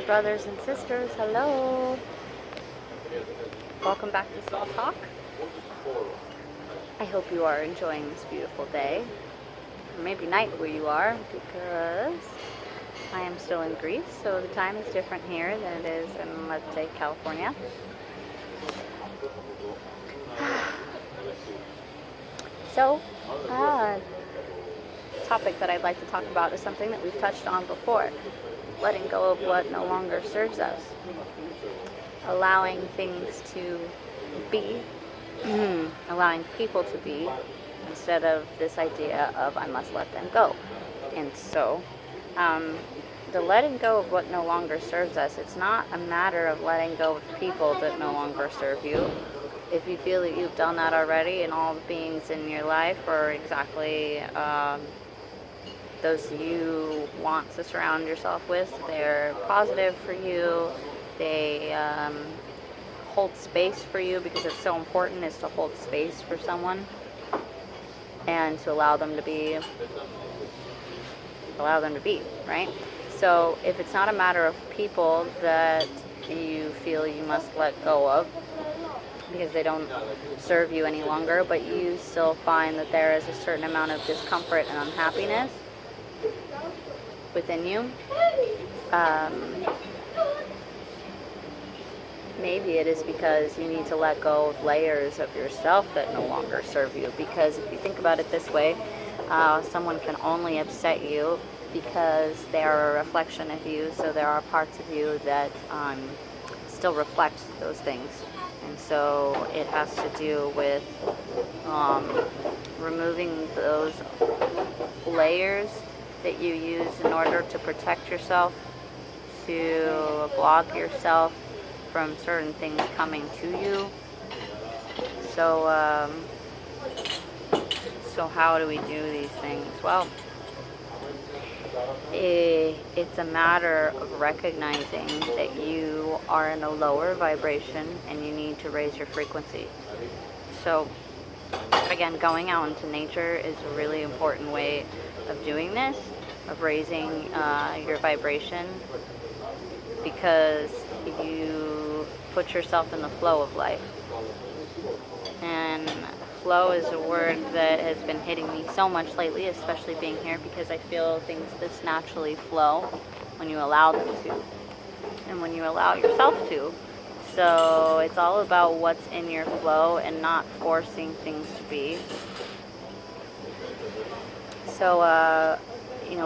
brothers and sisters, hello. Welcome back to Soul Talk. I hope you are enjoying this beautiful day, or maybe night where you are, because I am still in Greece, so the time is different here than it is in, let's say, California. So, topic that I'd like to talk about is something that we've touched on before. Letting go of what no longer serves us. Allowing things to be, allowing people to be, instead of this idea of I must let them go. And so, the letting go of what no longer serves us, it's not a matter of letting go of people that no longer serve you. If you feel that you've done that already and all the beings in your life are exactly those you want to surround yourself with, they're positive for you, they hold space for you, because it's so important is to hold space for someone and to allow them to be, right? So if it's not a matter of people that you feel you must let go of because they don't serve you any longer, but you still find that there is a certain amount of discomfort and unhappiness within you, maybe it is because you need to let go of layers of yourself that no longer serve you. Because if you think about it this way, someone can only upset you because they are a reflection of you, so there are parts of you that still reflect those things. And so it has to do with removing those layers that you use in order to protect yourself, to block yourself from certain things coming to you. So how do we do these things? Well, it's a matter of recognizing that you are in a lower vibration and you need to raise your frequency. So again, going out into nature is a really important way of doing this, of raising your vibration, because you put yourself in the flow of life. And flow is a word that has been hitting me so much lately, especially being here, because I feel things just naturally flow when you allow them to, and when you allow yourself to. So it's all about what's in your flow and not forcing things to be. So,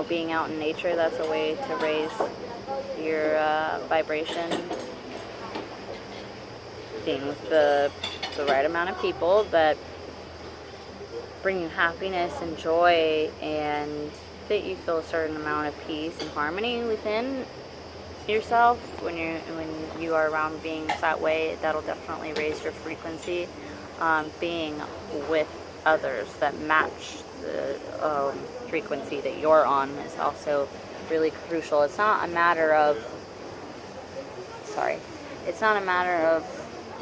being out in nature, that's a way to raise your vibration. Being with the right amount of people that bring you happiness and joy, and that you feel a certain amount of peace and harmony within yourself when you are around beings that way, that'll definitely raise your frequency. Being with others that match the frequency that you're on is also really crucial. It's not a matter of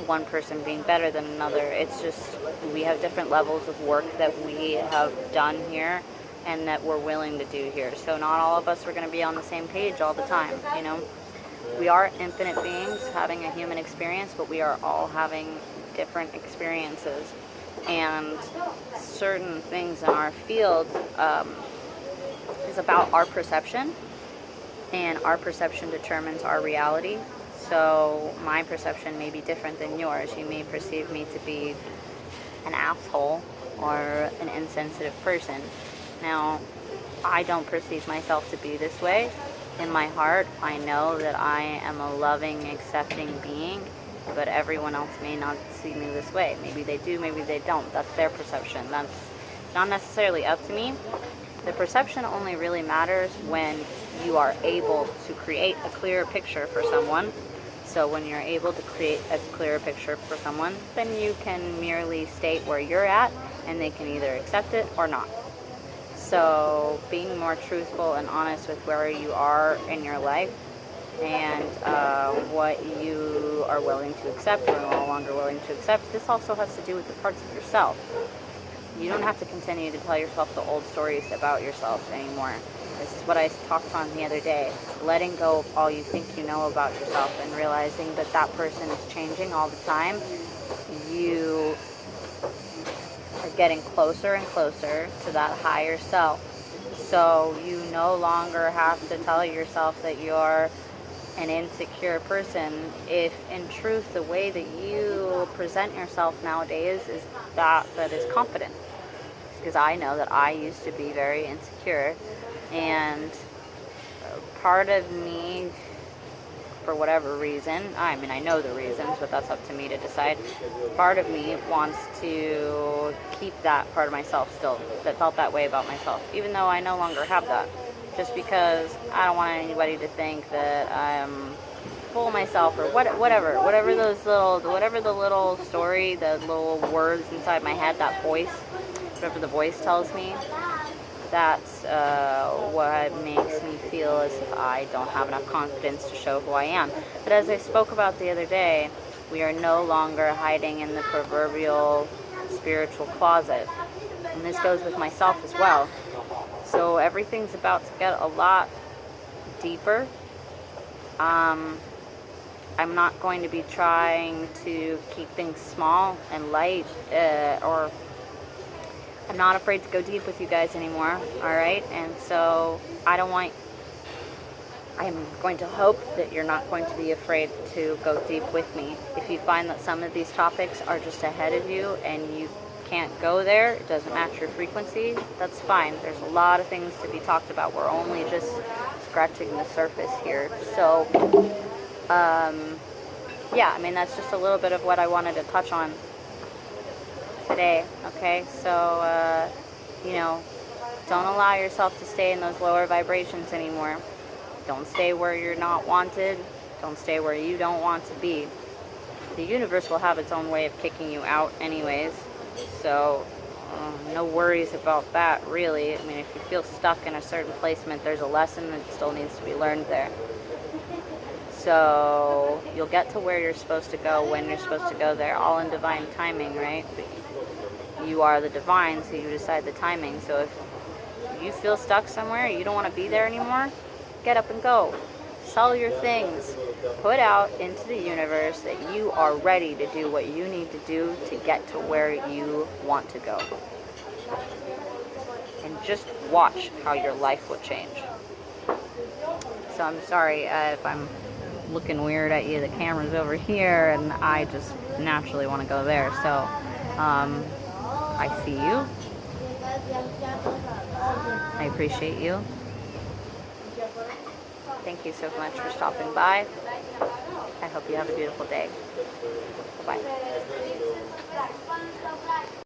one person being better than another. It's just we have different levels of work that we have done here and that we're willing to do here. So not all of us are going to be on the same page all the time, We are infinite beings having a human experience, but we are all having different experiences. And certain things in our field is about our perception, and our perception determines our reality. So my perception may be different than yours. You may perceive me to be an asshole or an insensitive person. Now, I don't perceive myself to be this way. In my heart, I know that I am a loving, accepting being, but everyone else may not see me this way. Maybe they do, maybe they don't. That's their perception. That's not necessarily up to me. The perception only really matters when you are able to create a clearer picture for someone. So when you're able to create a clearer picture for someone, then you can merely state where you're at, and they can either accept it or not. So being more truthful and honest with where you are in your life and what you are willing to accept or no longer willing to accept, this also has to do with the parts of yourself. You don't have to continue to tell yourself the old stories about yourself anymore. This is what I talked on the other day. Letting go of all you think you know about yourself and realizing that that person is changing all the time. You are getting closer and closer to that higher self. So you no longer have to tell yourself that you're an insecure person if in truth the way that you present yourself nowadays is that is confident. Because I know that I used to be very insecure, and part of me, for whatever reason, I mean, I know the reasons, but that's up to me to decide. Part of me wants to keep that part of myself still, that felt that way about myself, even though I no longer have that. Just because I don't want anybody to think that I'm full of myself or whatever the little story, the little words inside my head, that voice, whatever the voice tells me. That's what makes me feel as if I don't have enough confidence to show who I am. But as I spoke about the other day, we are no longer hiding in the proverbial spiritual closet. And this goes with myself as well. So everything's about to get a lot deeper. I'm not going to be trying to keep things small and light, or I'm not afraid to go deep with you guys anymore, alright? And so I'm going to hope that you're not going to be afraid to go deep with me. If you find that some of these topics are just ahead of you and you can't go there, it doesn't match your frequency, that's fine. There's a lot of things to be talked about. We're only just scratching the surface here. So, yeah, I mean, that's just a little bit of what I wanted to touch on today, okay? So, don't allow yourself to stay in those lower vibrations anymore. Don't stay where you're not wanted. Don't stay where you don't want to be. The universe will have its own way of kicking you out anyways, so no worries about that, really. I mean, if you feel stuck in a certain placement, there's a lesson that still needs to be learned there. So you'll get to where you're supposed to go when you're supposed to go there, all in divine timing, right? You are the divine, so you decide the timing. So if you feel stuck somewhere, you don't want to be there anymore, get up and go. Sell your things. Put out into the universe that you are ready to do what you need to do to get to where you want to go. And just watch how your life will change. So I'm sorry if I'm looking weird at you. The camera's over here and I just naturally want to go there. So I see you. I appreciate you. Thank you so much for stopping by. I hope you have a beautiful day. Bye-bye.